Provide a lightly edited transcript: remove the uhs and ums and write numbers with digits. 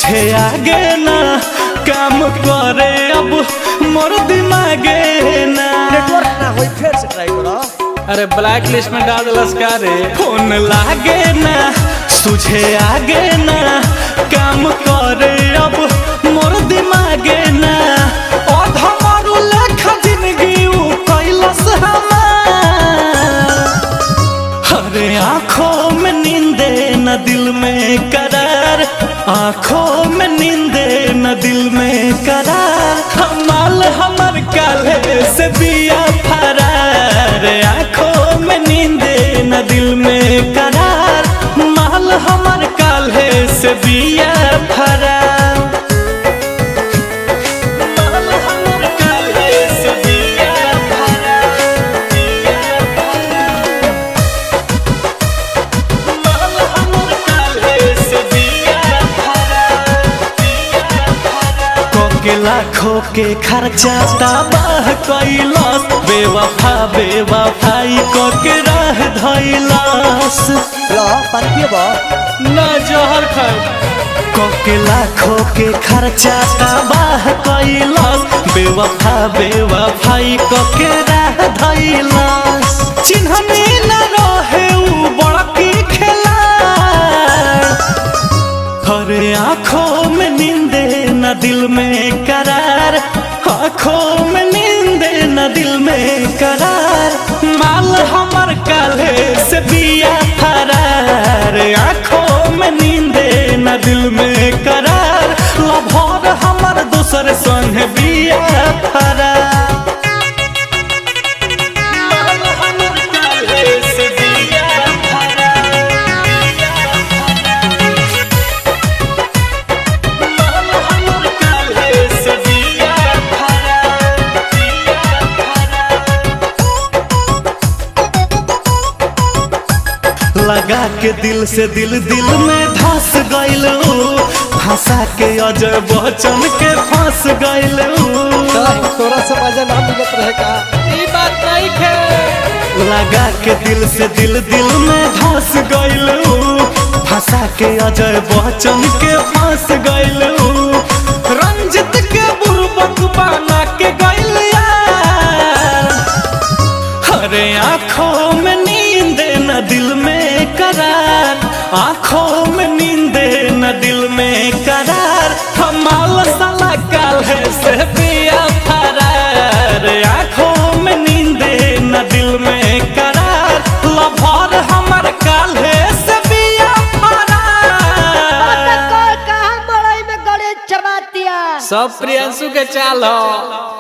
तुझे आगे ना काम करे अब मोर दिमागे ना। नेटवर्क ना होई फिर से ट्राई करो। अरे ब्लैक लिस्ट में डाल दलस का रे। फोन लागे ना तुझे आगे ना काम करे अब मोर दिमागे ना। और हमारू लेखा जिंदगी उ कैलस हमार। अरे आँखों में नींदे न दिल में करार, आँखों में नींदे न दिल में करार। हमाल हमर काले से बिया फरार, आँखों में नींदे न दिल में करार। माल हमर काले से बिया फरार, माल हमर काले से बिया फरार, बिया फरार। माल हमर काले से बिया फरार, बिया फरार। कोके लाखों के खर्चा तबाह कैलस, बेवफा बेवफाई कोके राह धैलस। लो पानी पियबो ना जहर खाए। कोके लाखों के खर्चा तबाह कैलस, बेवफा बेवफाई कोके राह धैलस। चिन्हने न रहे उ बड़की खिलाड़। हरे आँखों में नींदे न दिल में करार, आँखों में नींदे न दिल में करार। माल हमर काले से बिया फरार, आँखों में नींदे न दिल में करार। लभर हमर दूसर संग बिया फरार, माल हमर काले से बिया फरार, बिया फरार। माल हमर काले से बिया फरार, बिया फरार। लगा के दिल से दिल में धस गइल, फंसा के अजय बच्चन के फंस गइल। तोरा से मजा ना मिलत रहे का? ई बात नहीं खे। लगा के दिल से दिल में धस गइल, फंसा के अजय बच्चन के फंस गइल। रंजित के बुरबक बना के गइल यार। अरे आँखों में नींद न दिल में करार, आँखों में नींद न दिल में करार। हमाल साला काले से बिया फरार, आँखों में नींद न दिल में करार। लभर हमर काले से बिया फरार। कहाँ बड़ाई में गणेश चबातिया सब प्रियंशु के चाल हो।